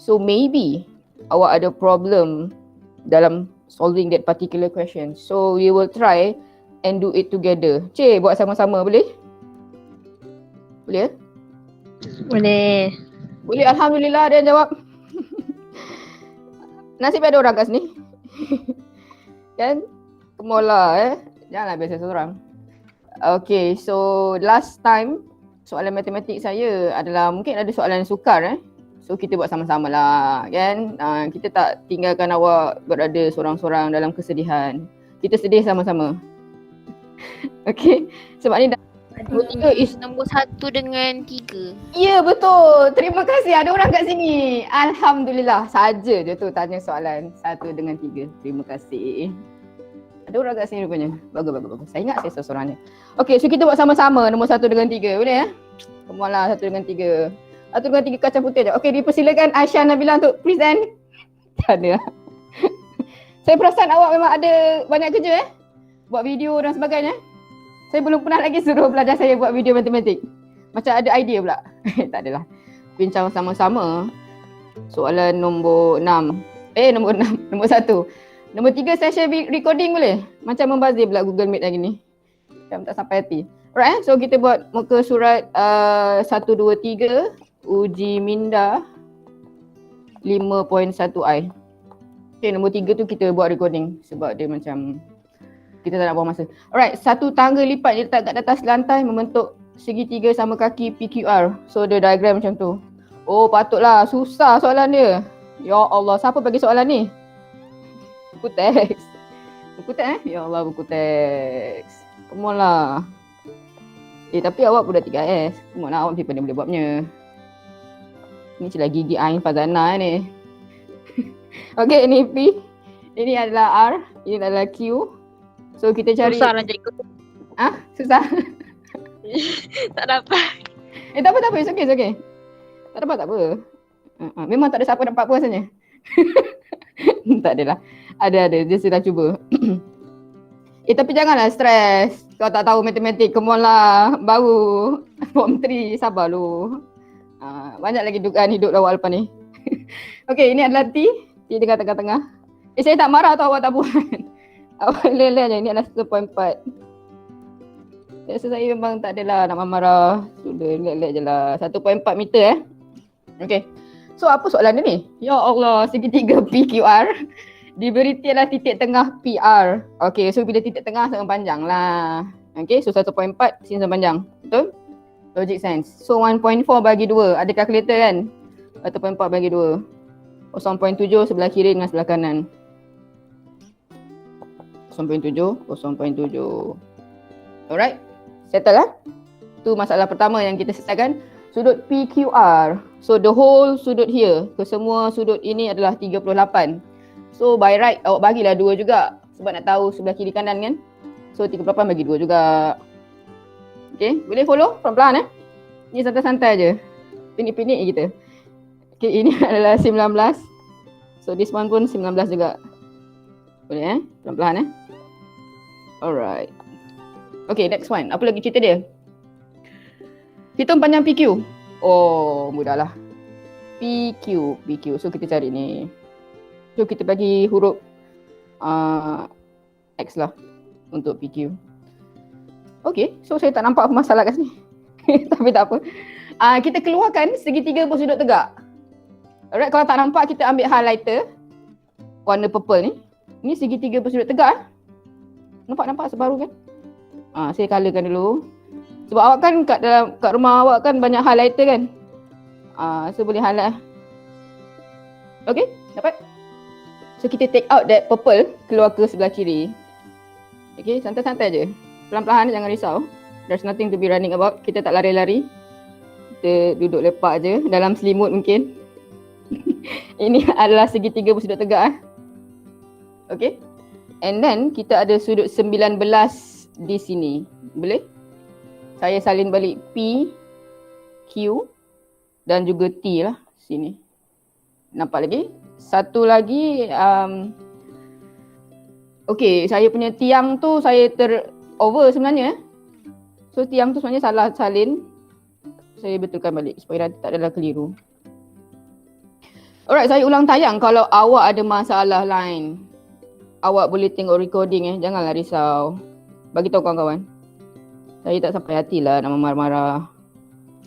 So maybe awak ada problem dalam solving that particular question. So we will try and do it together. Cik, buat sama-sama boleh? Boleh? Boleh. Boleh, Alhamdulillah ada yang jawab. Nasib ada orang kat sini. Kan? Kemola Janganlah biasa seorang. Okay, so last time soalan matematik saya adalah mungkin ada soalan sukar So kita buat sama-sama lah kan. Kita tak tinggalkan awak berada seorang-seorang dalam kesedihan. Kita sedih sama-sama. Okay, sebab ni nombor 3 is nombor 1 dengan 3. Ya betul. Terima kasih ada orang kat sini. Alhamdulillah. Saja je tu tanya soalan 1 dengan 3. Terima kasih. Ada orang kat sini rupanya. Bagus. Saya ingat saya seorang je. Okay, so kita buat sama-sama nombor 1 dengan 3. Boleh Kemualah 1 dengan 3. 1 dengan 3 kacang putih je. Okay, dipersilakan Aisyah Nabila untuk present. Tak ada. Saya perasan awak memang ada banyak kerja buat video dan sebagainya. Saya belum pernah lagi suruh pelajar saya buat video matematik. Macam ada idea pula. Tak adalah. Bincang sama-sama. Soalan nombor 6. Nombor 6. Nombor 1. Nombor 3 saya share recording boleh? Macam membazir pula Google Meet lagi ni. Macam tak sampai hati. Alright, so kita buat muka surat 1, 2, 3. Uji minda 5.1i. Okay, nombor 3 tu kita buat recording sebab dia macam kita tak nak buang masa. Alright, satu tangga lipat letak kat atas lantai membentuk segitiga sama kaki PQR. So the diagram macam tu. Oh patutlah, susah soalan dia. Ya Allah, siapa bagi soalan ni? Buku teks. Buku teks Ya Allah, buku teks. Come on lah. Tapi awak pun dah 3S. Come on lah, awak mesti pandai boleh buatnya. Ni celah gigi Ain Fazana ni. Okay, ini P. Ini adalah R. Ini adalah Q. So kita cari. Susah lah jadi ikut. Susah? Tak dapat. Tak apa. It's okay. Tak dapat tak apa. Memang tak ada siapa dapat apa rasanya. Tak adalah. Ada. Dia sudah cuba. Tapi janganlah stres. Kau tak tahu matematik. Come on lah. Baru form 3. Sabar lu. Banyak lagi dugaan hidup awak lepas ni. Okay, ini adalah T. T dekat tengah-tengah. Saya tak marah atau awak tak buat. Awak leleh je. Ini adalah 1.4. Saya memang tak adalah nak marah. Sudah leleh je lah. 1.4 meter Okay. So apa soalan dia ni? Ya Allah, segitiga PQR diberi tiada titik tengah PR. Okay, so bila titik tengah sangat panjang lah. Okay, so 1.4 sini sangat panjang. Betul? Logic sense. So 1.4 bagi 2. Ada kalkulator kan? 1.4 bagi 2. 0.7 sebelah kiri dengan sebelah kanan. 0.7. Alright. Settle lah. Tu masalah pertama yang kita selesaikan. Sudut PQR. So the whole sudut here. Kesemua sudut ini adalah 38. So by right awak bagilah 2 juga. Sebab nak tahu sebelah kiri kanan kan. So 38 bagi 2 juga. Okay, boleh follow pelan-pelan Ni santai-santai je. Pinik-pinik je kita. Okay, ini adalah 19. So this one pun 19 juga. Boleh pelan-pelan Alright. Okay, next one. Apa lagi cerita dia? Hitung panjang PQ. Oh, mudahlah. PQ. So kita cari ni. So kita bagi huruf X lah untuk PQ. Okay, so saya tak nampak apa masalah kat sini. Tapi tak apa. Kita keluarkan segitiga bersudut tegak. Alright, kalau tak nampak kita ambil highlighter warna purple ni. Ni segitiga bersudut tegak. Nampak sebaru kan? Saya colourkan dulu. Sebab awak kan kat rumah awak kan banyak highlighter kan? So boleh highlight. Okay, dapat? So kita take out that purple, keluar ke sebelah kiri. Okay, santai-santai je. Pelan-pelan, jangan risau. There's nothing to be running about. Kita tak lari-lari. Kita duduk lepak je dalam selimut mungkin. Ini adalah segitiga bersudut tegak Okay. And then kita ada sudut 19 di sini. Boleh? Saya salin balik P, Q dan juga T lah sini. Nampak lagi? Satu lagi Okay, saya punya tiang tu saya over sebenarnya. So tiang tu sebenarnya salah salin. Saya betulkan balik supaya nanti tak adalah keliru. Alright, saya ulang tayang kalau awak ada masalah lain. Awak boleh tengok recording janganlah risau. Bagi tahu kawan-kawan. Saya tak sampai hati lah nak marah-marah.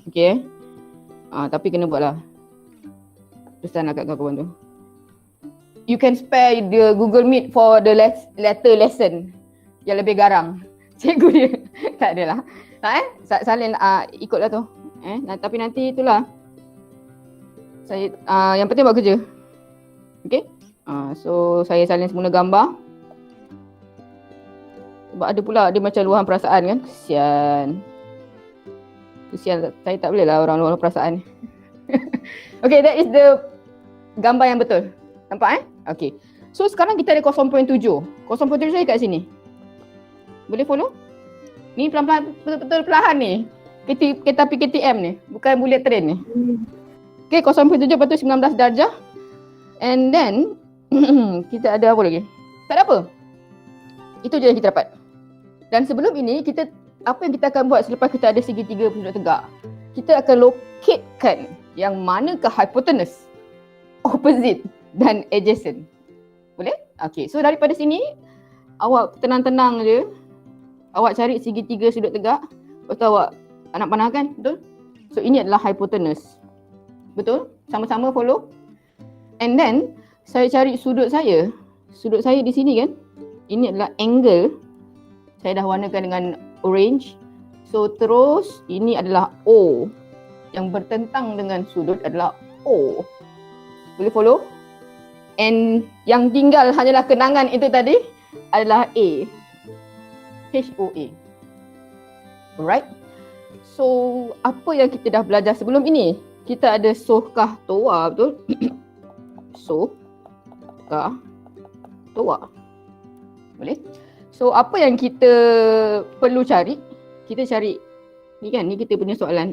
Okay. Tapi kena buat lah. Pesan lah kat kawan-kawan tu. You can spare the Google Meet for the letter lesson yang lebih garang. Cikgu dia. Tak adalah. Salin ikutlah tu. Tapi nanti itulah. Saya yang penting buat kerja. Okay. So saya salin semula gambar. Sebab ada pula dia macam luahan perasaan kan. Kesian saya tak boleh lah orang luahan perasaan. Okay, that is the gambar yang betul. Nampak Okay. So sekarang kita ada 0.7. 0.7 saya kat sini. Boleh follow? Ni pelan-pelan, betul-betul perlahan ni. Kereta api KTM ni. Bukan bullet train ni. Okay, 0.7 lepas tu 19 darjah. And then kita ada apa lagi? Tak ada apa. Itu je yang kita dapat. Dan sebelum ini apa yang kita akan buat selepas kita ada segitiga sudut tegak? Kita akan locatekan yang manakah hypotenuse, opposite dan adjacent. Boleh? Okay, so daripada sini awak tenang-tenang je. Awak cari segitiga sudut tegak. Lepas tu awak nak panahkan, betul? So ini adalah hypotenuse. Betul? Sama-sama follow. And then saya cari sudut saya. Sudut saya di sini kan. Ini adalah angle. Saya dah warnakan dengan orange. So terus ini adalah O. Yang bertentang dengan sudut adalah O. Boleh follow? And yang tinggal hanyalah kenangan itu tadi adalah A. HOA. Alright. So apa yang kita dah belajar sebelum ini? Kita ada sohkah toa, betul? Sohkah toa. Boleh? So apa yang kita perlu cari? Kita cari ni kan, ni kita punya soalan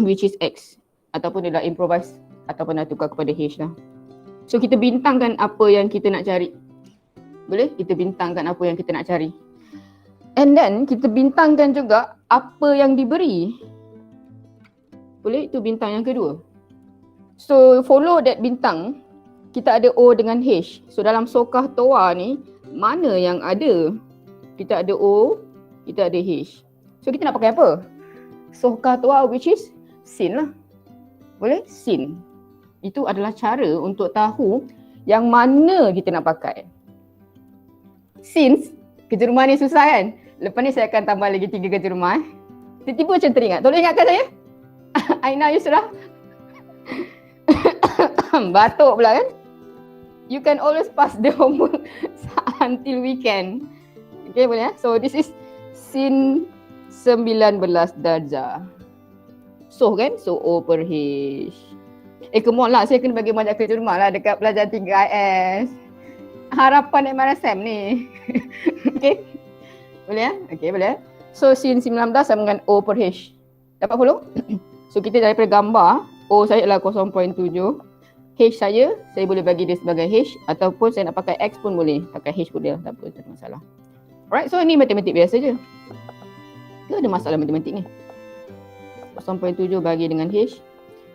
which is X ataupun dia dah improvise ataupun dah tukar kepada H lah. So kita bintangkan apa yang kita nak cari. Boleh? Kita bintangkan apa yang kita nak cari. And then kita bintangkan juga apa yang diberi. Boleh? Itu bintang yang kedua. So follow that bintang. Kita ada O dengan H. So dalam sohkah toa ni, mana yang ada? Kita ada O, kita ada H. So kita nak pakai apa? Sohkah toa which is sin lah. Boleh? Sin. Itu adalah cara untuk tahu yang mana kita nak pakai. Since kerja rumah ni susah kan? Lepas ni saya akan tambah lagi 3 kerja rumah. Tiba-tiba macam teringat. Tolong ingatkan saya. Aina Yusra. Batuk pula kan? You can always pass the homework until weekend. Okay, boleh So this is sin 19 darjah. So kan? So O per H. Come on lah, saya kena bagi banyak kerja rumah lah dekat pelajaran 3IS. Harapan MRSM ni. Okay. Boleh Okay, boleh. So sin 19 sama dengan O per H. Dapat follow? So kita daripada gambar, O saya adalah 0.7. H saya boleh bagi dia sebagai H. Ataupun saya nak pakai X pun boleh. Pakai H pun dia, tak apa, tak ada masalah. Alright, so ni matematik biasa je. Ke ada masalah matematik ni? 0.7 bagi dengan H.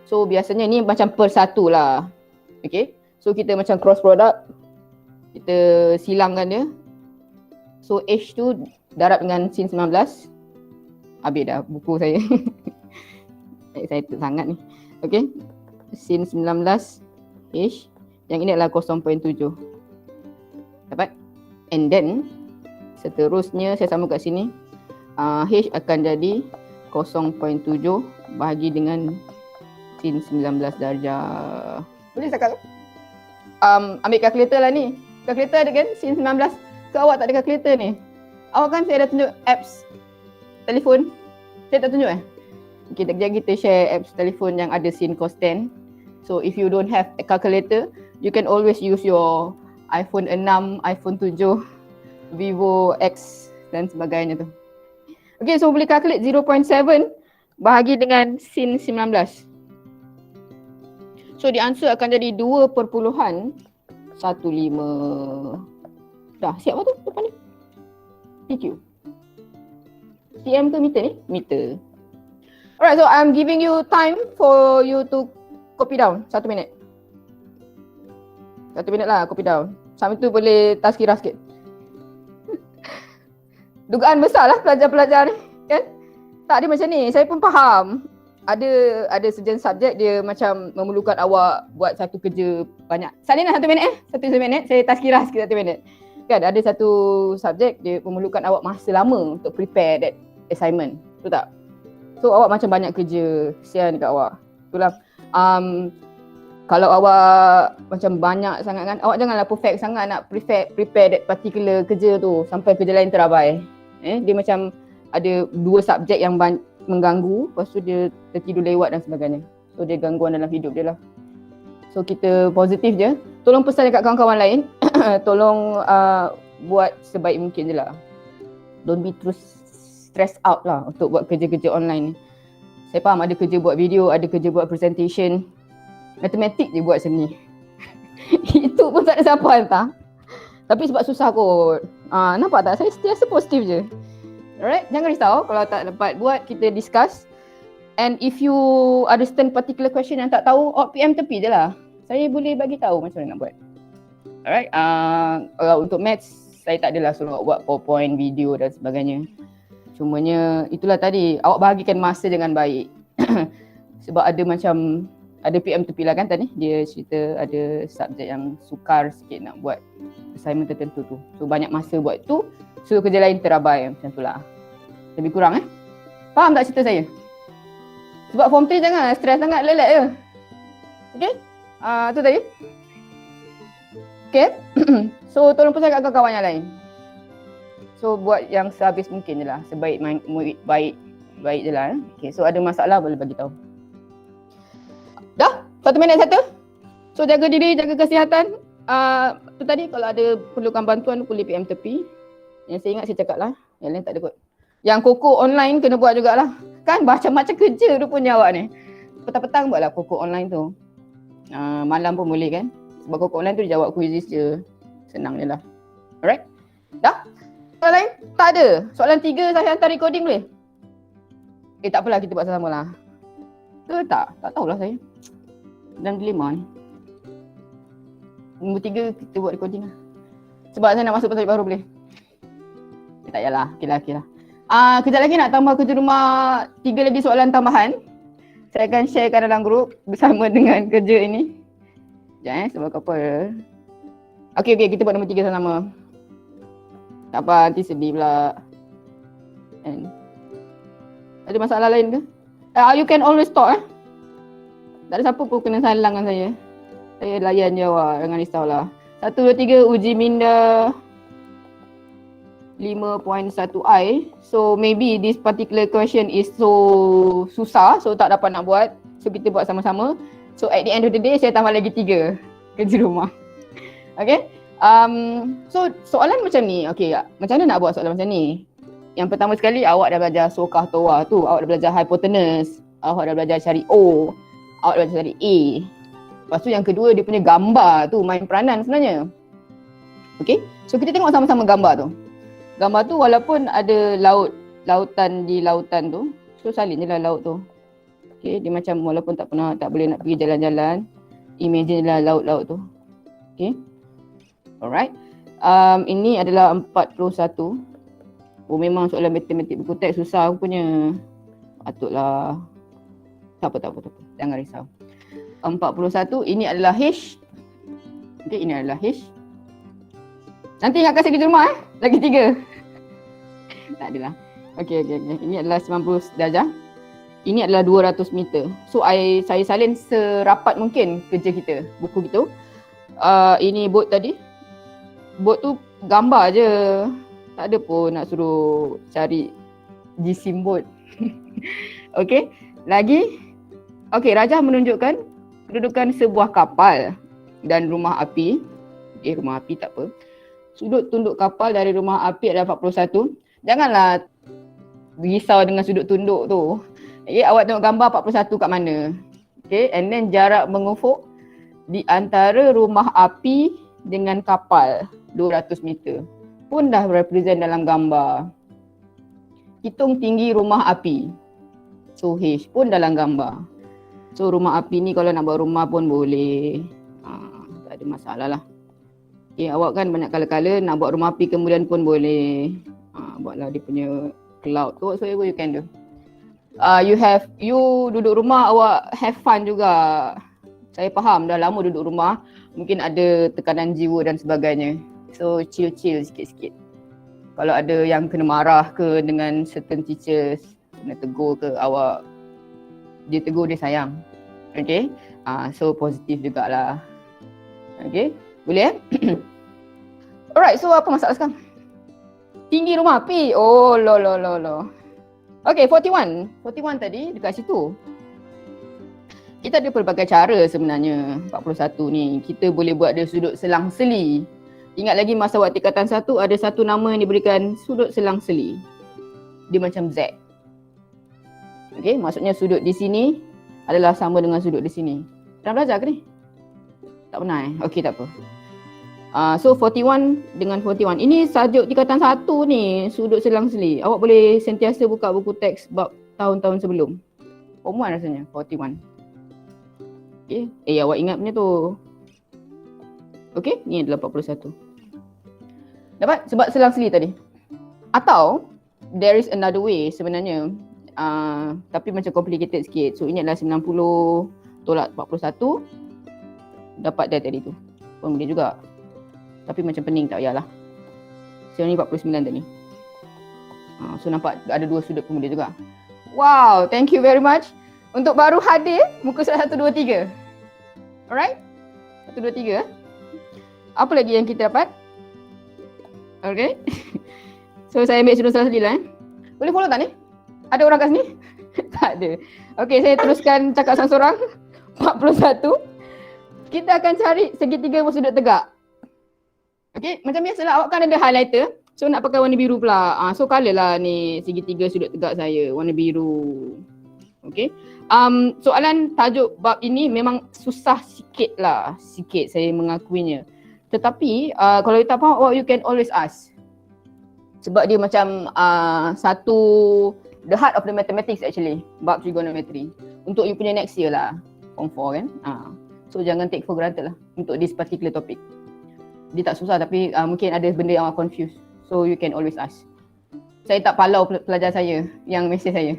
So biasanya ni macam per satu lah. Okay. So kita macam cross product. Kita silangkan dia. So H tu darab dengan sin 19. Habis dah buku saya. Saya tu sangat ni. Okay. Sin 19 H. Yang ini adalah 0.7. Dapat? And then seterusnya saya sama kat sini. H akan jadi 0.7 bahagi dengan sin 19 darjah. Boleh cakap? Ambil kalkulator lah ni. Kalkulator ada kan? Sin 19. Ke awak tak ada kalkulator ni? Awak kan saya dah tunjuk apps telefon. Saya tak tunjuk Okay, sekejap kita share apps telefon yang ada sin cos 10. So if you don't have a calculator, you can always use your iPhone 6, iPhone 7, Vivo X dan sebagainya tu. Okay, so boleh calculate 0.7 bahagi dengan sin 19. So the answer akan jadi 2.15. Dah, siap apa tu depan ni? PQ. cm ke meter ni? Meter. Alright, so I'm giving you time for you to copy down. 1 minit. 1 minit lah copy down. Sampai tu boleh tazkirah sikit. Dugaan besar lah pelajar-pelajar ni, kan? Tak, dia macam ni. Saya pun faham. Ada sejen subjek dia macam memerlukan awak buat satu kerja banyak. Salin lah 1 minit 1 minit. Saya tazkirah sikit 1 minit. Kan ada satu subjek dia memerlukan awak masa lama untuk prepare that assignment. Betul tak? So awak macam banyak kerja, kesian dekat awak. Itulah. Kalau awak macam banyak sangat kan, awak janganlah perfect sangat nak prepare that particular kerja tu sampai kerja lain terabai. Dia macam ada 2 subjek yang mengganggu, lepas tu dia tertidur lewat dan sebagainya. So dia gangguan dalam hidup dia lah. So kita positif je. Tolong pesan dekat kawan-kawan lain, tolong buat sebaik mungkin je lah. Don't be too stress out lah untuk buat kerja-kerja online ni. Saya faham ada kerja buat video, ada kerja buat presentation. Matematik je buat seni. Itu pun tak ada siapa hantar. Tapi sebab susah kot. Nampak tak? Saya sentiasa positif je. Alright, jangan risau kalau tak dapat buat, kita discuss. And if you understand particular question yang tak tahu, PM tepi je lah. Saya boleh bagi tahu macam mana nak buat. Alright, kalau untuk maths, saya tak adalah suruh buat PowerPoint, video dan sebagainya. Cumanya itulah tadi, awak bahagikan masa dengan baik. Sebab ada PM tepi lah kan tadi, dia cerita ada subjek yang sukar sikit nak buat assignment tertentu tu. So banyak masa buat tu, so kerja lain terabai macam tu lah. Lebih kurang Faham tak cerita saya? Sebab form 3 jangan stres sangat, lelet je. Okay? Tu tadi. Okay? So tolong pesan kat kawan-kawan yang lain. So buat yang sehabis mungkin je lah, sebaik baik je lah. Okay, so ada masalah boleh bagi tahu. Dah? 1 minit 1. So jaga diri, jaga kesihatan. Tu tadi kalau ada perlukan bantuan boleh PM tepi. Yang saya ingat saya cakap lah, yang lain tak ada kot. Yang koko online kena buat jugalah. Kan macam-macam kerja rupanya awak ni. Petang-petang buatlah koko online tu. Malam pun boleh kan. Sebab koko online tu dia jawab quizzes je. Senang je lah. Alright? Dah? Soalan lain? Tak ada. Soalan 3 saya hantar recording boleh? Tak apalah, kita buat sama-sama lah. Ke tak? Tak tahulah saya. Dalam dilema ni. Nombor 3 kita buat recording lah. Sebab saya nak masuk pasal baru boleh. Tak payahlah. Okay lah. Kejap lagi nak tambah kerja rumah 3 lagi soalan tambahan. Saya akan sharekan dalam grup bersama dengan kerja ini. Sekejap sebab apa. Okay, kita buat nombor 3 sama-sama. Tak apa, nanti sedih pula. And ada masalah lain ke? You can always talk Tak ada siapa pun kena salang dengan saya. Saya layan je awak, jangan risaulah. 1, 2, 3 uji minda 5.1i. So maybe this particular question is so susah, so tak dapat nak buat. So kita buat sama-sama. So at the end of the day saya tambah lagi 3 kerja rumah. Okay. So soalan macam ni. Okay, macam mana nak buat soalan macam ni? Yang pertama sekali awak dah belajar sokah toa tu, awak dah belajar hypotenuse, awak dah belajar cari O, awak dah belajar cari A. Lepas tu yang kedua dia punya gambar tu main peranan sebenarnya. Okay, so kita tengok sama-sama gambar tu. Gambar tu walaupun ada lautan di lautan tu, so salin je lah laut tu. Okay, dia macam walaupun tak boleh nak pergi jalan-jalan, imagine lah laut-laut tu. Okay, alright. Ini adalah 41. Oh memang soalan matematik buku teks susah punya. Patutlah. Tak apa. Jangan risau. 41, ini adalah H. Okay, ini adalah H. Nanti ingat kasih kerja rumah Lagi 3. Tak adalah. Okay. Ini adalah 90 darjah. Ini adalah 200 meter. So saya salin serapat mungkin kerja kita, buku gitu. Ini bot tadi. Bot tu gambar je. Tak ada pun nak suruh cari jisim bot. Okay. Lagi. Okay, Rajah menunjukkan kedudukan sebuah kapal dan rumah api. Rumah api tak apa. Sudut tunduk kapal dari rumah api adalah 41. Janganlah risau dengan sudut tunduk tu. Okay, awak tengok gambar 41 kat mana. Okay, and then jarak mengufuk di antara rumah api dengan kapal 200 meter. Pun dah represent dalam gambar. Hitung tinggi rumah api. So H pun dalam gambar. So rumah api ni kalau nak buat rumah pun boleh. Tak ada masalah lah. Okay, awak kan banyak color-color, nak buat rumah api kemudian pun boleh. Buatlah dia punya cloud tu, whatever you can do. You duduk rumah, awak have fun juga. Saya faham dah lama duduk rumah, mungkin ada tekanan jiwa dan sebagainya. So chill-chill sikit-sikit. Kalau ada yang kena marah ke dengan certain teachers, kena tegur ke, awak dia tegur, dia sayang. Okay, so positif jugalah. Okay, boleh Alright, so apa masalah sekarang? Tinggi rumah api. Oh, lo. Okay, 41 tadi dekat situ. Kita ada pelbagai cara sebenarnya. 41 ni kita boleh buat dia sudut selang-seli. Ingat lagi masa buat tingkatan 1 ada satu nama yang diberikan sudut selang-seli. Dia macam Z. Okay, maksudnya sudut di sini adalah sama dengan sudut di sini. Pernah belajar ke ni? Tak pernah Okay, tak apa. So 41 dengan 41. Ini sajuk tingkatan 1 ni, sudut selang-seli. Awak boleh sentiasa buka buku teks bab tahun-tahun sebelum. Form 1 rasanya, 41. Okay, awak ingat punya tu. Okay, ni adalah 41. Dapat? Sebab selang-seli tadi. Atau, there is another way sebenarnya. Tapi macam complicated sikit. So ini adalah 90 tolak 41. Dapat dah tadi tu. Pun boleh juga. Tapi macam pening, tak payahlah. So ni 49 tadi. So nampak ada dua sudut pun boleh juga. Wow, thank you very much. Untuk baru hadir, muka surat 1, 2, 3. Alright? 1, 2, 3. Apa lagi yang kita dapat? Okay. So saya ambil sudut selang-seli lah. Boleh follow tak ni? Ada orang kat sini? Tak ada. Okay, saya teruskan cakap seorang-seorang. 41. Kita akan cari segitiga bersudut tegak. Okay, macam biasalah awak kan ada highlighter. So nak pakai warna biru pula. So colour lah ni segitiga sudut tegak saya. Warna biru. Okay. Soalan tajuk bab ini memang susah sikit lah. Sikit saya mengakuinya. Tetapi kalau you tak faham, you can always ask. Sebab dia macam the heart of the mathematics actually. Bab trigonometry. Untuk you punya next year lah. Form 4 kan. So jangan take for granted lah untuk this particular topic. Dia tak susah tapi mungkin ada benda yang awak confuse. So you can always ask. Saya tak palau pelajar saya yang mesej saya.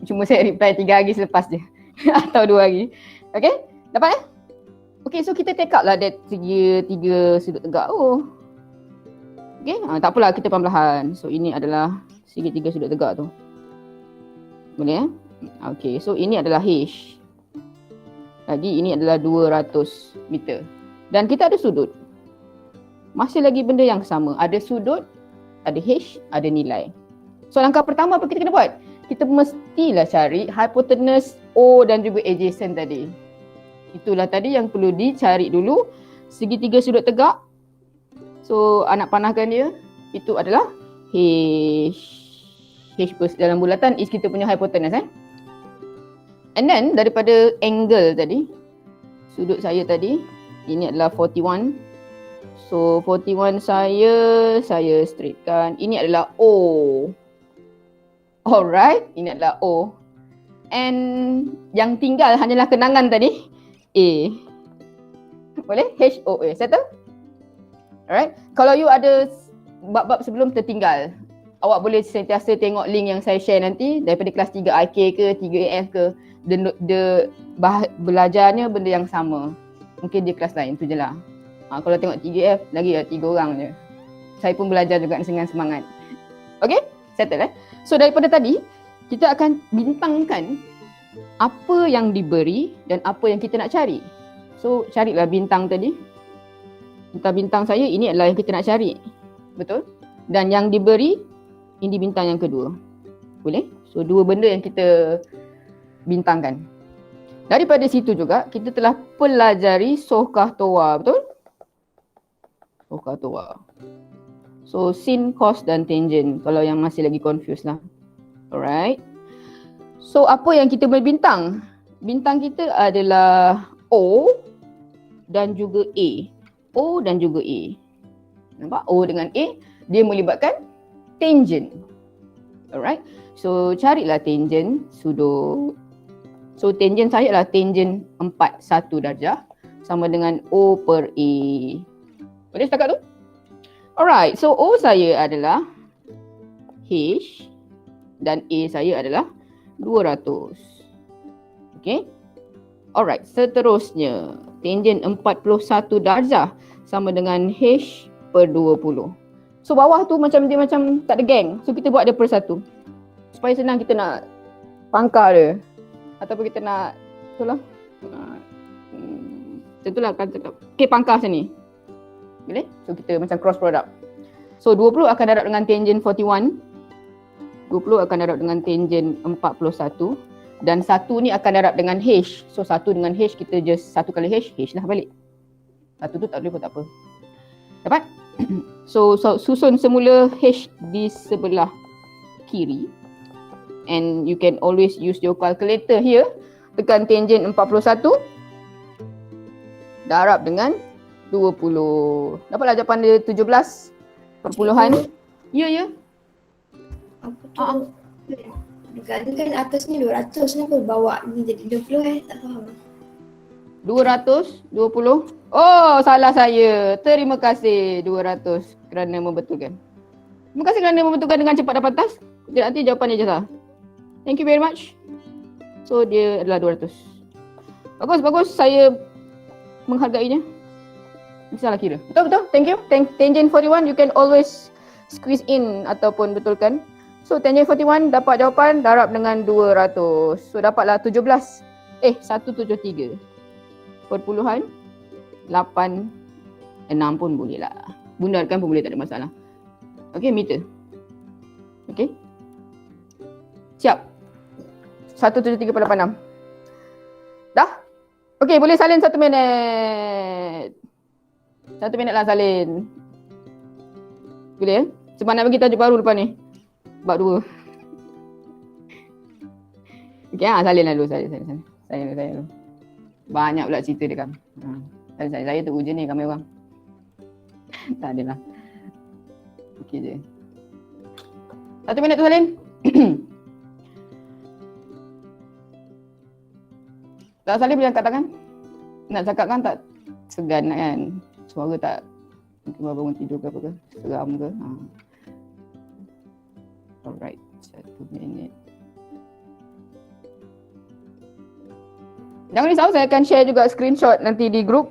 Cuma saya reply 3 hari selepas je. Atau 2 hari. Okay? Dapat Okay, so kita take out lah that tiga sudut tegak. Okay, tak apalah kita perlahan. So ini adalah segitiga sudut tegak tu. Boleh Okay, so ini adalah H. Lagi ini adalah 200 meter. Dan kita ada sudut. Masih lagi benda yang sama. Ada sudut, ada H, ada nilai. So langkah pertama apa kita kena buat? Kita mestilah cari hypotenuse O dan juga adjacent tadi. Itulah tadi yang perlu dicari dulu. Segitiga sudut tegak. So anak panahkan dia. Itu adalah H. H dalam bulatan is kita punya hypotenuse. And then daripada angle tadi, sudut saya tadi, ini adalah 41. So 41 saya straightkan. Ini adalah O. Alright, ini adalah O. And yang tinggal hanyalah kenangan tadi, A. Boleh? H-O-A. Settle? Alright. Kalau you ada bab-bab sebelum tertinggal, awak boleh sentiasa tengok link yang saya share nanti daripada kelas 3 IK ke, 3 AF ke. Belajarnya benda yang sama. Mungkin dia kelas lain, tu je lah. Kalau tengok 3F, lagi 3 orang je. Saya pun belajar juga dengan semangat. Okay? Settle So daripada tadi, kita akan bintangkan apa yang diberi dan apa yang kita nak cari. So carilah bintang tadi. Bintang-bintang saya ini adalah yang kita nak cari. Betul? Dan yang diberi, ini bintang yang kedua. Boleh? So dua benda yang kita bintangkan. Daripada situ juga, kita telah pelajari Sohkah Toa. Betul? Sohkah Toa. So sin, cos dan tangent. Kalau yang masih lagi confused lah. Alright. So apa yang kita boleh bintang? Bintang kita adalah O dan juga A. O dan juga A. Nampak? O dengan A, dia melibatkan tangent. Alright. So carilah tangent sudut. So tangent saya adalah tangent 41 darjah sama dengan O per A. Boleh setakat tu? Alright. So O saya adalah H dan A saya adalah 200. Okay. Alright. Seterusnya, tangent 41 darjah sama dengan H per 20. So bawah tu macam dia macam tak ada gang. So kita buat dia per satu. Supaya senang kita nak pangkal dia. Ataupun kita nak itulah. Tentulah kan cakap. Okay, pangkal macam ni. Boleh? So kita macam cross product. So 20 akan darab dengan tangent 41. 20 akan darab dengan tangent 41. Dan 1 ni akan darab dengan H. So 1 dengan H kita just 1 kali H lah balik. 1 tu tak boleh pun tak apa. Dapat? So susun semula H di sebelah kiri. And you can always use your calculator here. Tekan tangent 41. Darab dengan 20. Dapatlah jawapan dia 17 perpuluhan. Ya. Apa tu? Negara kan atasnya 200, kenapa bawa ni jadi 20 tak faham. 220. Oh, salah saya. Terima kasih 200 kerana membetulkan. Terima kasih kerana membetulkan dengan cepat dan pantas. Nanti jawapannya je salah. Thank you very much. So dia adalah 200. Bagus. Saya menghargainya. Salah kira. Betul. Thank you. Tangent 41 you can always squeeze in ataupun betulkan. So tangent 41 dapat jawapan darab dengan 200. So dapatlah 173. Perpuluhan 86 pun boleh lah. Bundarkan pun boleh, tak ada masalah. Okay, meter. Okay. Siap. 173.86. Dah? Okay, boleh salin 1 minit. 1 minit lah salin. Boleh? Sebab nak bagi tajuk baru lepas ni. Bab 2. Okay, salin lah dulu. Salin dulu. Banyak pula cerita dia kan. Saya tu ujian ni ramai orang. Tak adalah. Okey je. 1 minit tu salin. Tak salin boleh angkat tangan. Nak cakap kan tak segan kan. Suara tak mungkin baru bangun tidur ke apa ke. Seram ke. Alright. 1 minit. Jangan risau, saya akan share juga screenshot nanti di group.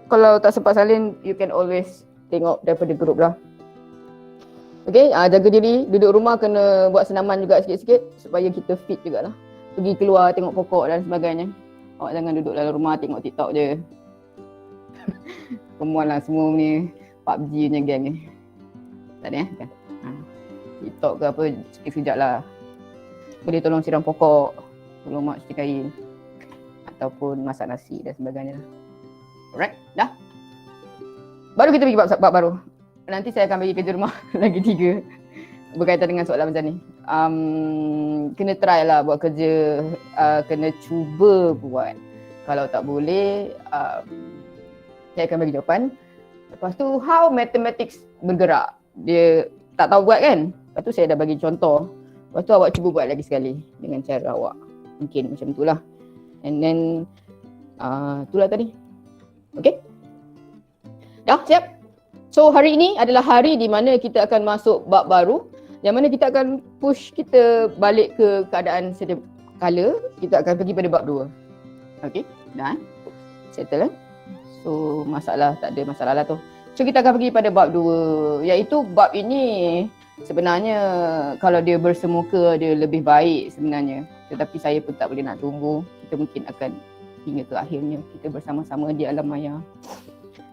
Kalau tak sempat salin, you can always tengok daripada group lah. Okay, jaga diri. Duduk rumah kena buat senaman juga sikit-sikit supaya kita fit jugalah. Pergi keluar tengok pokok dan sebagainya. Awak jangan duduk dalam rumah tengok TikTok je. Perempuan lah semua ni PUBG punya gang ni. Tak ada kan? TikTok ke apa, sekejap lah. Boleh tolong siram pokok, tolong mak cuci kain. Ataupun masak nasi dan sebagainya. Alright, dah. Baru kita pergi bab baru. Nanti saya akan bagi kerja rumah lagi 3 berkaitan dengan soalan macam ni. Kena try lah buat kerja, kena cuba buat. Kalau tak boleh, saya akan bagi jawapan. Lepas tu, how mathematics bergerak. Dia tak tahu buat kan? Lepas tu saya dah bagi contoh. Lepas tu awak cuba buat lagi sekali dengan cara awak. Mungkin macam tu lah. And then itulah tadi. Okay? Dah siap? So hari ini adalah hari di mana kita akan masuk bab baru, yang mana kita akan push kita balik ke keadaan sedia kala. Kita akan pergi pada bab 2. Okay? Dah? Settle. So masalah, tak ada masalah lah tu. So kita akan pergi pada bab 2, iaitu bab ini sebenarnya kalau dia bersemuka dia lebih baik sebenarnya. Tetapi saya pun tak boleh nak tunggu. Kita mungkin akan hingga ke akhirnya kita bersama-sama di alam maya.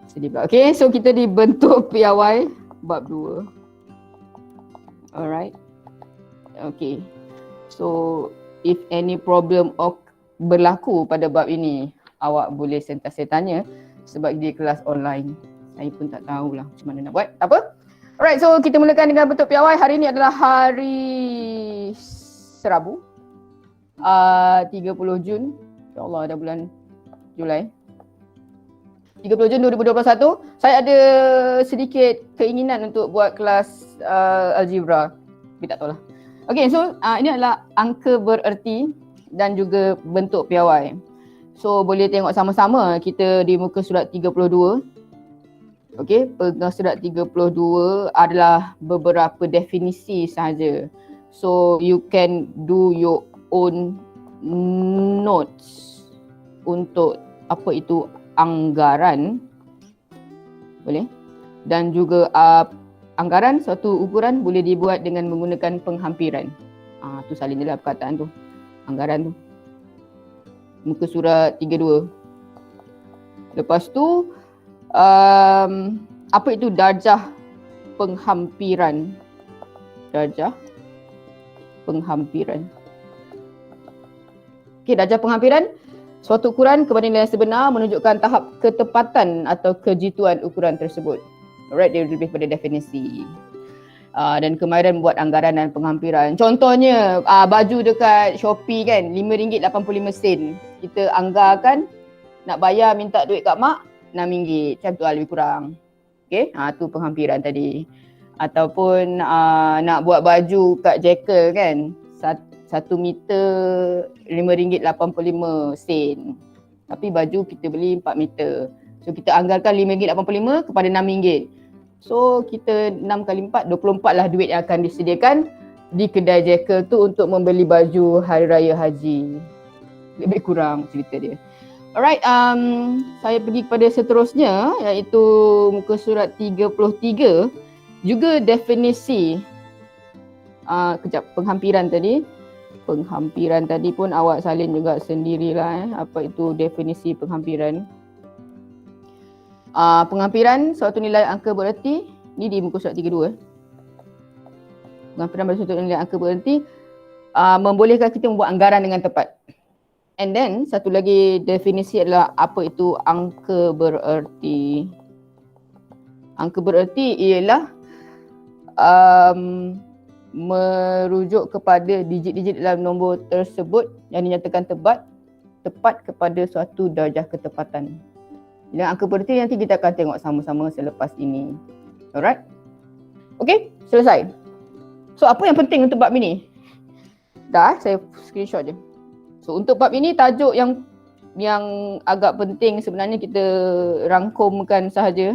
Sedih pula. Okay, so kita dibentuk piawai bab 2. Alright. Okay. So if any problem berlaku pada bab ini, awak boleh sentiasa tanya sebab dia kelas online. Saya pun tak tahulah macam mana nak buat. Tak apa. Alright, so kita mulakan dengan bentuk piawai. Hari ini adalah hari Rabu. 30 Jun. InsyaAllah dah bulan Julai. 30 Jun 2021, saya ada sedikit keinginan untuk buat kelas algebra. Tapi tak tahulah. Okay, so ini adalah angka bererti dan juga bentuk piawai. So boleh tengok sama-sama kita di muka surat 32. Okay, muka surat 32 adalah beberapa definisi sahaja. So you can do your own notes untuk apa itu anggaran, boleh, dan juga anggaran suatu ukuran boleh dibuat dengan menggunakan penghampiran. Tu salin je lah perkataan tu, anggaran tu. Muka surat 32. Lepas tu apa itu darjah penghampiran? Darjah penghampiran. Okey, darjah penghampiran suatu ukuran kepada nilai sebenar menunjukkan tahap ketepatan atau kejituan ukuran tersebut. Alright, dia lebih pada definisi. Dan kemahiran buat anggaran dan penghampiran. Contohnya baju dekat Shopee kan, RM5.85. Kita anggarkan nak bayar minta duit kat mak RM6. Macam tu lah lebih kurang. Okay, tu penghampiran tadi. Ataupun nak buat baju kat Jekyll kan, 1 meter RM5.85. Tapi baju kita beli 4 meter. So kita anggarkan RM5.85 kepada RM6. So kita 6 kali 4, 24 lah duit yang akan disediakan di kedai Jekyll tu untuk membeli baju Hari Raya Haji. Lebih kurang cerita dia. Alright, saya pergi kepada seterusnya iaitu muka surat 33. Juga definisi penghampiran tadi. Penghampiran tadi pun awak salin juga sendirilah apa itu definisi penghampiran. Penghampiran suatu nilai angka bererti, ni di muka surat 32. Penghampiran pada suatu nilai angka bererti membolehkan kita membuat anggaran dengan tepat. And then satu lagi definisi adalah apa itu angka bererti. Angka bererti ialah merujuk kepada digit-digit dalam nombor tersebut yang dinyatakan tepat kepada suatu darjah ketepatan. Dengan angka bererti nanti kita akan tengok sama-sama selepas ini. Alright? Okay, selesai. So apa yang penting untuk bab ini? Dah, saya screenshot je. So untuk bab ini tajuk yang agak penting sebenarnya kita rangkumkan sahaja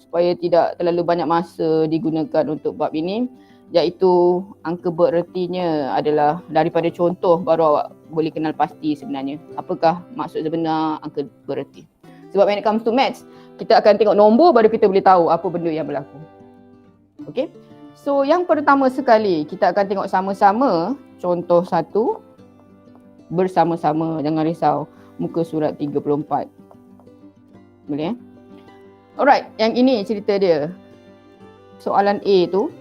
supaya tidak terlalu banyak masa digunakan untuk bab ini, iaitu angka berertinya adalah daripada contoh baru awak boleh kenal pasti sebenarnya apakah maksud sebenar angka bererti. Sebab when it comes to maths, kita akan tengok nombor baru kita boleh tahu apa benda yang berlaku. Okay, so yang pertama sekali kita akan tengok sama-sama contoh 1 bersama-sama, jangan risau, muka surat 34. Boleh Alright, yang ini cerita dia. Soalan A tu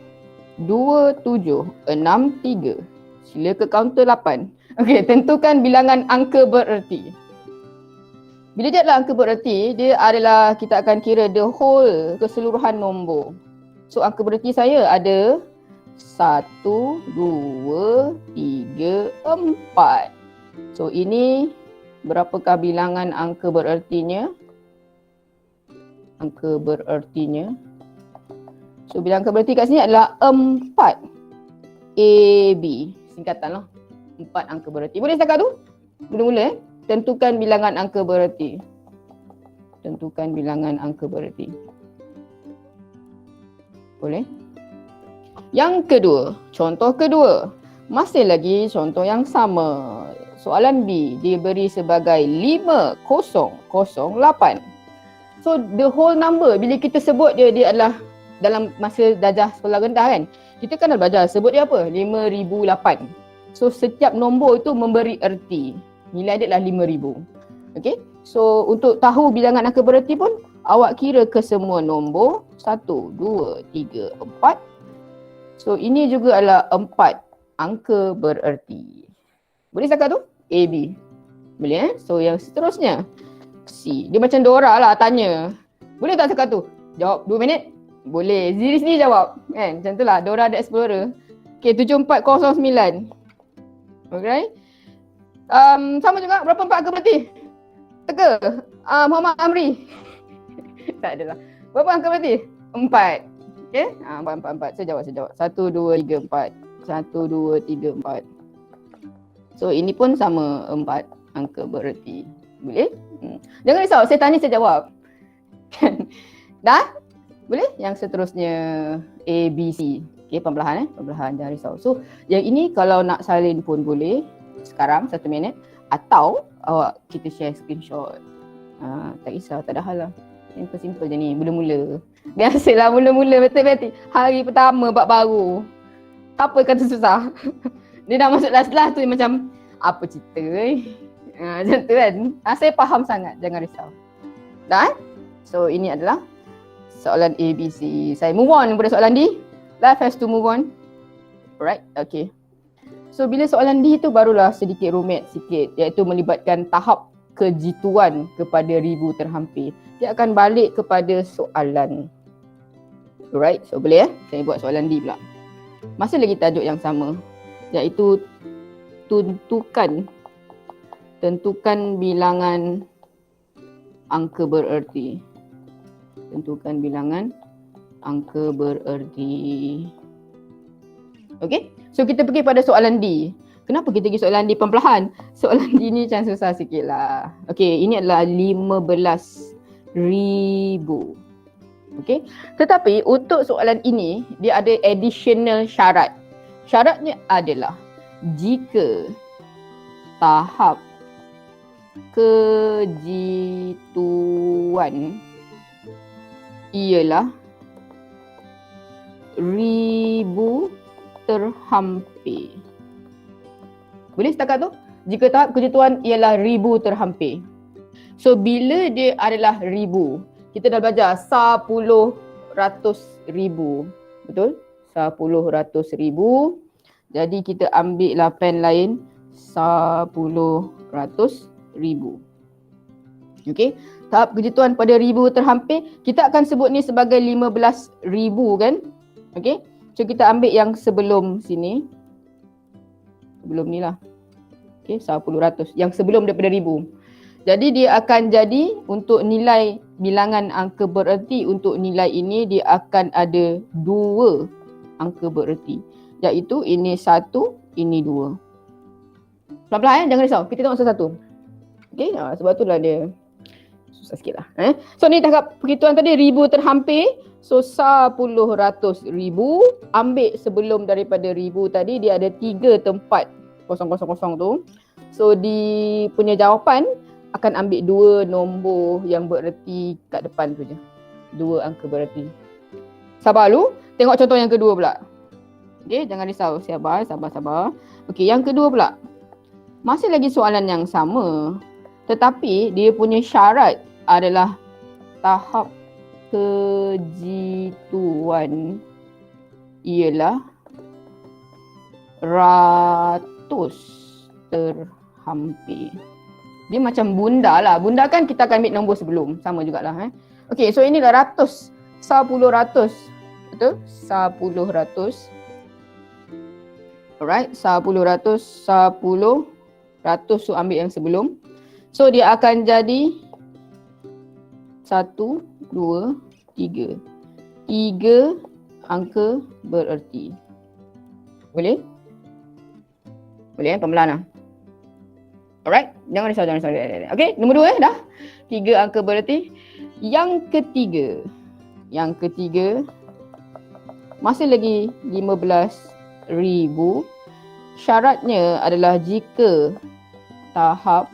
2763. Sila ke kaunter 8. Okey, tentukan bilangan angka bererti. Bila dia adalah angka bererti, dia adalah kita akan kira the whole keseluruhan nombor. So angka bererti saya ada 1, 2, 3, 4. So ini berapakah bilangan angka berertinya? Angka berertinya. So bilangan angka bererti kat sini adalah 4. AB. Singkatan lah. 4 angka bererti. Boleh setakat tu? Mula-mula tentukan bilangan angka bererti. Tentukan bilangan angka bererti. Boleh? Yang kedua, contoh kedua. Masih lagi contoh yang sama. Soalan B diberi sebagai 5008. So the whole number bila kita sebut dia adalah dalam masa darjah sekolah rendah kan. Kita kan dah belajar sebut dia apa? 5008. So setiap nombor itu memberi erti. Nilai dia adalah 5000. Okey. So untuk tahu bilangan angka bererti pun awak kira ke semua nombor 1, 2, 3, 4. So ini juga adalah 4 angka bererti. Boleh setakat tu? A, B. Boleh So yang seterusnya C. Dia macam Dora lah tanya. Boleh tak setakat tu? Jawab 2 minit? Boleh. Sendiri-sendiri jawab. Kan? Macam tu lah. Dora the Explorer. Okay, 7409. Okay. Sama juga. Berapa 4 angka berarti? Teka. Muhammad Amri. Tak adalah. Berapa angka berarti? 4. Okay? 4. Saya jawab. 1, 2, 3, 4. 1, 2, 3, 4. So ini pun sama 4 angka bererti. Boleh? Jangan risau, saya tanya saya jawab. Dah? Boleh? Yang seterusnya A, B, C. Okay, pembelahan pembelahan, jangan risau. So yang ini kalau nak salin pun boleh sekarang 1 minit atau awak kita share screenshot. Tak risau, tak ada hal lah. Simple je ni, mula-mula. Biasalah mula-mula betul-betul. Hari pertama bab baru. Apa kata susah? Dia dah masuk last-last tu macam apa cerita macam tu kan. Saya faham sangat, jangan risau. Dah? So ini adalah soalan A, B, C. Saya move on kepada soalan D. Life has to move on. Alright, okay. So bila soalan D tu barulah sedikit rumit sikit, iaitu melibatkan tahap kejituan kepada ribu terhampir. Dia akan balik kepada soalan. Alright, so boleh saya buat soalan D pula. Masih lagi tajuk yang sama, iaitu tentukan bilangan angka bererti. Tentukan bilangan angka bererti. Okay, so kita pergi pada soalan D. Kenapa kita pergi soalan D perlahan? Soalan D ni macam susah sikit lah. Okay, ini adalah 15,000. Okay, tetapi untuk soalan ini dia ada additional syarat. Syaratnya adalah jika tahap kejituan ialah ribu terhampir. Boleh setakat tu? Jika tahap kejituan ialah ribu terhampir. So bila dia adalah ribu, kita dah belajar 10 ratus ribu. Betul? 10 ratus ribu. Jadi kita ambil lah pen lain 10 ratus ribu. Okey. Tahap kejituan pada ribu terhampir, kita akan sebut ni sebagai 15,000 kan? Okey. So kita ambil yang sebelum sini. Sebelum ni lah. Okey, 10 ratus. Yang sebelum daripada ribu. Jadi dia akan jadi untuk nilai bilangan angka bererti, untuk nilai ini dia akan ada 2 angka bererti. Iaitu ini 1, ini 2. Pelan-pelan jangan risau. Kita tengok satu-satu. Okey, sebab itulah dia susah sikit lah. So ni tahap perhitungan tadi ribu terhampir. So 10 ratus ribu. Ambil sebelum daripada ribu tadi dia ada 3 tempat kosong-kosong tu. So di punya jawapan akan ambil 2 nombor yang bererti kat depan tu je. 2 angka bererti. Sabar dulu. Tengok contoh yang kedua pula. Okey, jangan risau. Sabar. Okey, yang kedua pula. Masih lagi soalan yang sama. Tetapi dia punya syarat adalah tahap kejituan ialah ratus terhampir. Dia macam bunda lah. Bunda kan kita akan ambil nombor sebelum. Sama jugalah. Okey, so inilah ratus. 10 ratus. Betul? 10 ratus. Alright, 10 ratus. 10 ratus. So ambil yang sebelum. So dia akan jadi 1, 2, 3. 3 angka bererti. Boleh? Boleh pelan lah. Alright, jangan risau. Okey, nombor 2 dah. 3 angka bererti. Yang ketiga masih lagi 15,000. Syaratnya adalah jika tahap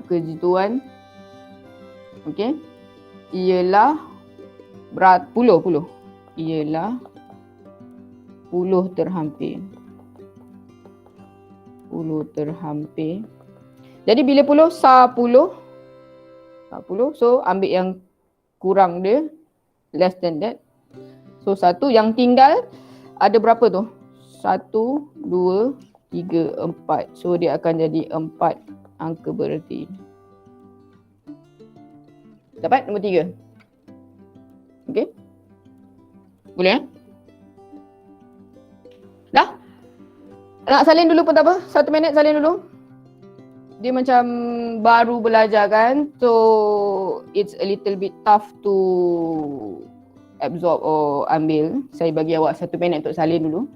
kejituan okey ialah puluh ialah 10 terhampir. 10 terhampir. Jadi bila 10 so ambil yang kurang dia, less than that. So 1 yang tinggal ada berapa tu? 1, 2, 3, 4. So dia akan jadi 4 angka bererti. Dapat nombor 3. Okey. Boleh Dah? Nak salin dulu pun tak apa. 1 minit salin dulu. dia macam baru belajar kan. So it's a little bit tough to absorb or ambil. Saya bagi awak 1 minit untuk salin dulu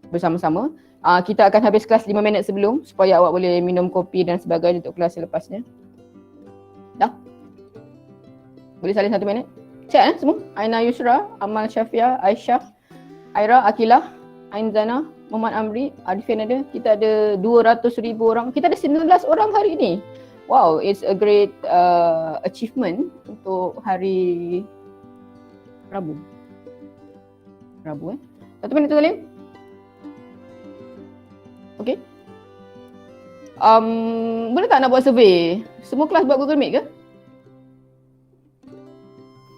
bersama-sama. Kita akan habis kelas 5 minit sebelum supaya awak boleh minum kopi dan sebagainya untuk kelas selepasnya. Dah? Boleh salin 1 minit? Siap semua? Aina Yusra, Amal Syafia, Aisyah, Aira, Akilah, Ain Zana, Muhammad Amri, Arifin ada. Kita ada 200,000 orang. Kita ada 19 orang hari ini. Wow, it's a great achievement untuk hari Rabu. Rabu 1 minit tu Salim. Okay. Boleh tak nak buat survey? Semua kelas buat Google Meet ke?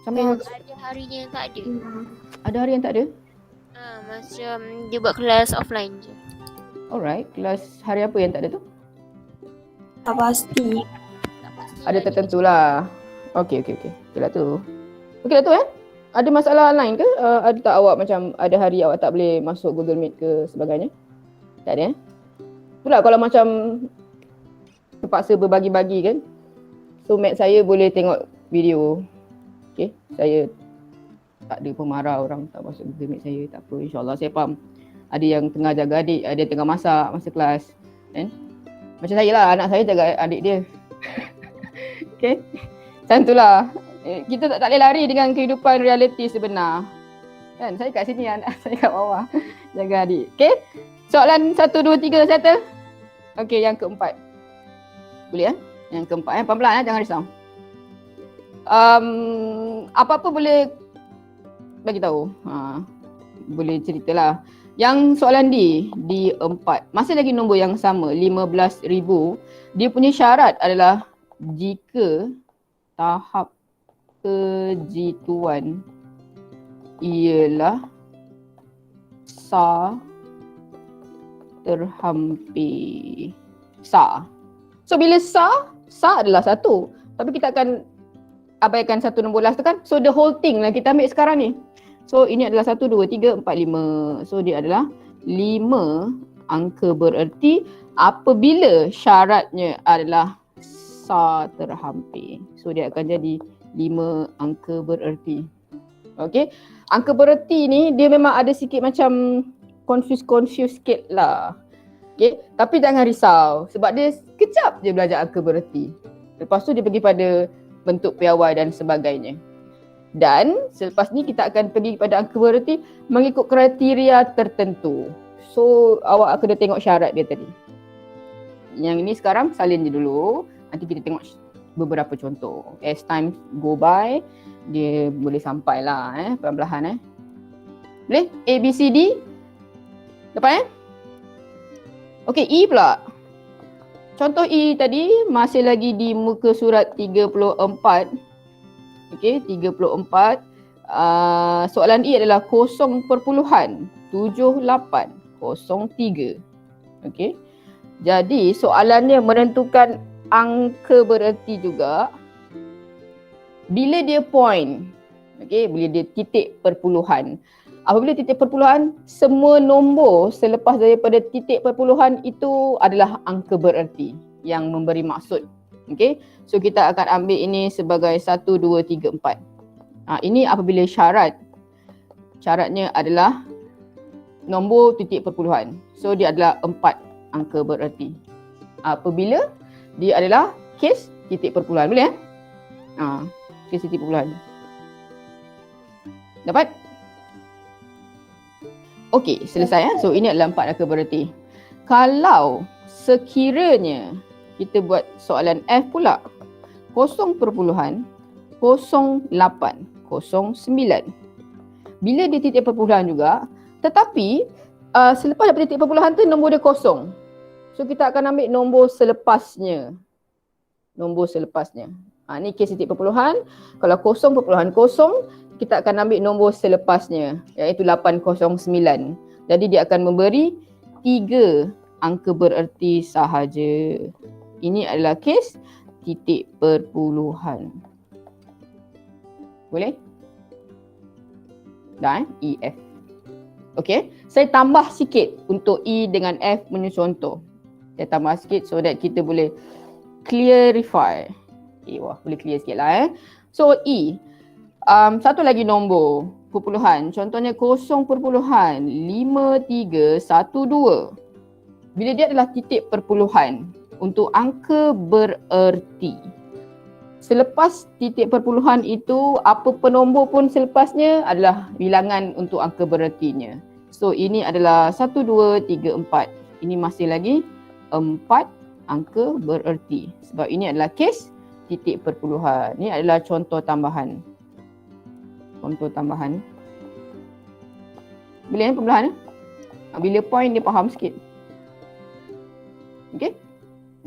Sambil Ada harinya yang tak ada. ada hari yang tak ada? Macam dia buat kelas offline je. Alright, kelas hari apa yang tak ada tu? Tak pasti. Tak pasti Ada hari tertentu lah. Okay. Okey lah tu. Ada masalah lain ke? Ada tak awak macam ada hari awak tak boleh masuk Google Meet ke sebagainya? Tak ada Itulah kalau macam terpaksa berbagi-bagi kan. So mat saya boleh tengok video. Okay, saya tak ada pemarah orang tak masuk Google Meet saya. Tak apa, insyaAllah saya faham. Ada yang tengah jaga adik, ada yang tengah masak masa kelas kan. Macam saya lah, anak saya jaga adik dia. Okay, macam tu lah. Kita tak boleh lari dengan kehidupan realiti sebenar kan. Saya kat sini, anak saya kat bawah jaga adik. Okay, soalan 1, 2, 3 settle. Okay, yang keempat. Boleh Yang keempat pelan-pelan jangan risau. Apa-apa boleh bagi tahu. Boleh ceritalah. Yang soalan di 4. Masih lagi nombor yang sama, 15,000. Dia punya syarat adalah jika tahap kejituan ialah SAR terhampir. SAR. So bila SAR adalah 1. Tapi kita akan abaikan 1 nombor last tu kan. So the whole thing lah kita ambil sekarang ni. So ini adalah 1, 2, 3, 4, 5. So dia adalah 5 angka bererti apabila syaratnya adalah SAR terhampir. So dia akan jadi 5 angka bererti. Okay. Angka bererti ni dia memang ada sikit macam confuse sikit lah. Okay. Tapi jangan risau sebab dia kejap je belajar angka bererti. Lepas tu dia pergi pada bentuk piawai dan sebagainya. Dan selepas ni kita akan pergi pada angka bererti mengikut kriteria tertentu. So awak kena tengok syarat dia tadi. Yang ini sekarang salin je dulu. Nanti kita tengok beberapa contoh. As time go by, dia boleh sampai lah perlahan-lahan Boleh? A, B, C, D. Dapat Okey, E pula. Contoh E tadi masih lagi di muka surat 34. Okey, 34. Soalan E adalah 0.7803. Okey. Jadi soalannya menentukan angka bererti juga bila dia point. Okey, bila dia titik perpuluhan. Apabila titik perpuluhan, semua nombor selepas daripada titik perpuluhan itu adalah angka bererti yang memberi maksud. Okey. So kita akan ambil ini sebagai 1, 2, 3, 4. Ini apabila syaratnya adalah nombor titik perpuluhan. So dia adalah 4 angka bererti. Apabila dia adalah kes titik perpuluhan. Boleh kes titik perpuluhan. Dapat? Okey, selesai So ini adalah 4 angka bererti. Kalau sekiranya kita buat soalan F pula 0.0809. Bila dia titik perpuluhan juga, tetapi selepas daripada titik perpuluhan tu nombor dia kosong. So kita akan ambil nombor selepasnya. Ni kes titik perpuluhan. Kalau 0.0, kita akan ambil nombor selepasnya iaitu 809. Jadi dia akan memberi 3 angka bererti sahaja. Ini adalah kes titik perpuluhan. Boleh? Dah E, F. Okey, saya tambah sikit untuk E dengan F punya contoh. Saya tambah sikit so that kita boleh clarify. Wah, boleh clear sikit lah So E, satu lagi nombor perpuluhan. Contohnya 0.5312. Bila dia adalah titik perpuluhan untuk angka bererti. Selepas titik perpuluhan itu, apa penombor pun selepasnya adalah bilangan untuk angka berertinya. So ini adalah 1, 2, 3, 4. Ini masih lagi 4 angka bererti. Sebab ini adalah kes titik perpuluhan. Ini adalah contoh tambahan. Contoh tambahan. Bila pembelahan? Bila point dia faham sikit. Okey.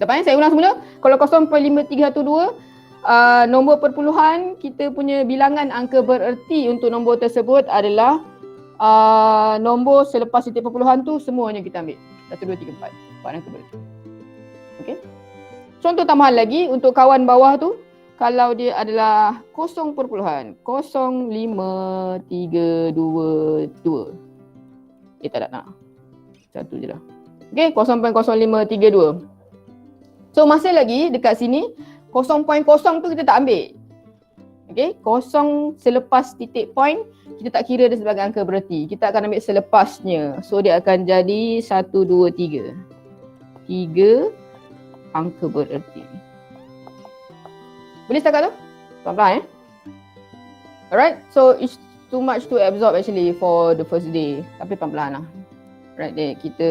Lepas ni saya ulang semula. Kalau 0.5312 nombor perpuluhan, kita punya bilangan angka bererti untuk nombor tersebut adalah nombor selepas titik perpuluhan tu semuanya kita ambil. 1, 2, 3, 4. 4 angka bererti. Okey. Contoh tambahan lagi untuk kawan bawah tu, kalau dia adalah 0.0532. Tak nak. Satu je lah. Okey, 0.0532. So masih lagi dekat sini 0.0 tu kita tak ambil. Okey, kosong selepas titik point kita tak kira dia sebagai angka bererti. Kita akan ambil selepasnya. So dia akan jadi 1, 2, 3. 3 angka bererti. Boleh setakat tu? Pelan-pelan Alright, so it's too much to absorb actually for the first day. Tapi pelan-pelan lah. Right there, kita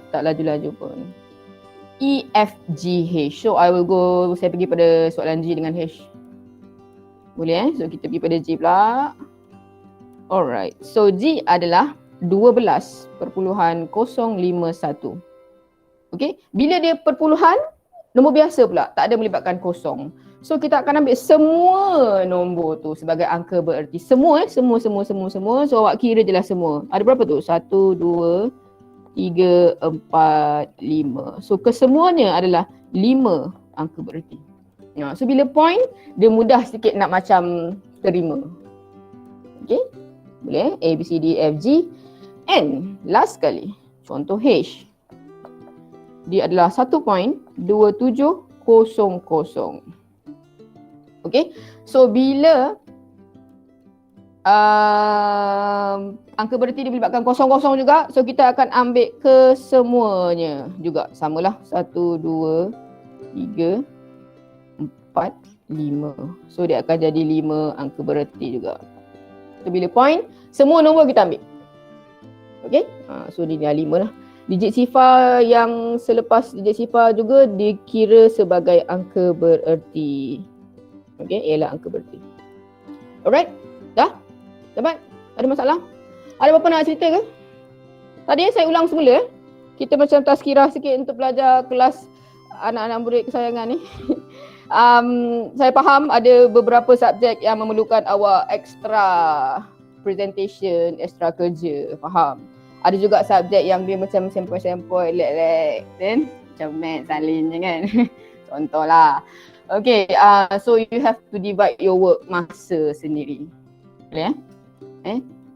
tak laju-laju pun. E, F, G, H. So I will go, saya pergi pada soalan G dengan H. Boleh So kita pergi pada G pula. Alright, so G adalah 12.051. Okay, bila dia perpuluhan, nombor biasa pula, tak ada melibatkan kosong. So kita akan ambil semua nombor tu sebagai angka bererti. Semua semua. So awak kira je lah semua. Ada berapa tu? 1, 2, 3, 4, 5. So kesemuanya adalah 5 angka bererti. So bila point, dia mudah sikit nak macam terima. Okay, boleh A, B, C, D, F, G. And last sekali, contoh H. Dia adalah 1.2700. Okay, so bila angka bererti dia melibatkan kosong-kosong juga, so kita akan ambil kesemuanya juga. Samalah 1, 2, 3, 4, 5. So dia akan jadi 5 angka bererti juga. So bila point, semua nombor kita ambil. Okay, so dia 5 lah. Digit sifar yang selepas digit sifar juga dikira sebagai angka bererti. Okay, ialah angka bererti. Alright, dah? Dapat? Ada masalah? Ada apa-apa nak cerita ke? Tadi saya ulang semula. Kita macam tazkirah sikit untuk pelajar kelas anak-anak murid kesayangan ni. Saya faham ada beberapa subjek yang memerlukan awak extra presentation, extra kerja. Faham? Ada juga subjek yang dia macam sempoi-sempoi, lek-lek. Then macam math, salin je kan. Contohlah. Okay, so you have to divide your work masa sendiri. Boleh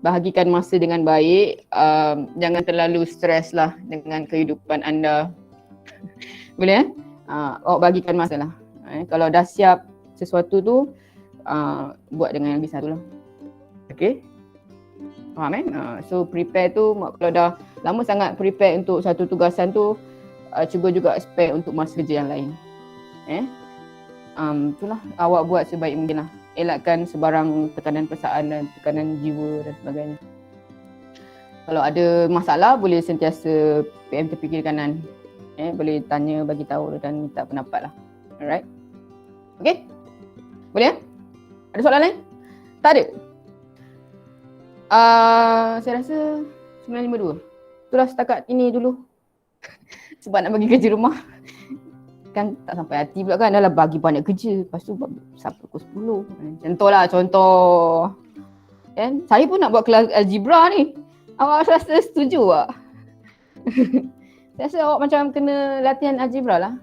bahagikan masa dengan baik. Jangan terlalu stres lah dengan kehidupan anda. Boleh awak bagikan masa lah. Kalau dah siap sesuatu tu, buat dengan yang lagi satu lah. Okay, faham so prepare tu, kalau dah lama sangat prepare untuk satu tugasan tu, cuba juga spare untuk masa kerja yang lain. Itulah, awak buat sebaik mungkin lah. Elakkan sebarang tekanan perasaan dan tekanan jiwa dan sebagainya. Kalau ada masalah, boleh sentiasa PM tepi kiri kanan. Boleh tanya, bagi tahu dan minta pendapat lah. Alright. Okay? Boleh Ada soalan lain? Tak ada? Saya rasa 952. Itulah setakat ini dulu. Sebab nak bagi kerja rumah. Kan tak sampai hati pula kan, dah lah bagi banyak kerja. Lepas tu sampai pukul 10. Contoh. Kan? Saya pun nak buat kelas algebra ni. Awak rasa setuju tak? Saya rasa awak macam kena latihan algebra lah.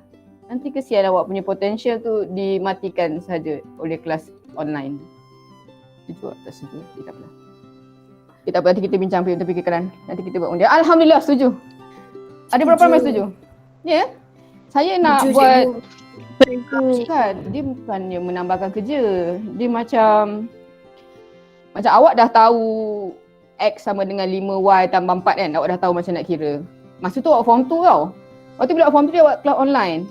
Nanti kesian awak punya potential tu dimatikan saja oleh kelas online. Setuju tak? Tak setuju? Tak apalah. Kita apa, nanti kita bincang tepi ke kanan. Nanti kita buat undian. Alhamdulillah setuju. Ada berapa ramai setuju? Ya? Yeah? Saya nak Jujur, buat cikgu. kan, dia bukannya menambahkan kerja. Dia macam awak dah tahu X sama dengan 5Y tambah 4 kan. Awak dah tahu macam nak kira. Masa tu awak form 2 tau. Waktu bila awak form 3 awak kelas online.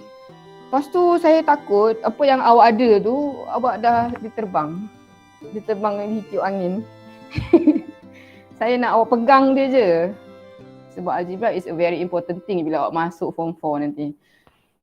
Lepas tu saya takut apa yang awak ada tu awak dah diterbang. Diterbang dengan hitiup angin. Saya nak awak pegang dia je. Sebab algebra is a very important thing bila awak masuk form 4 nanti.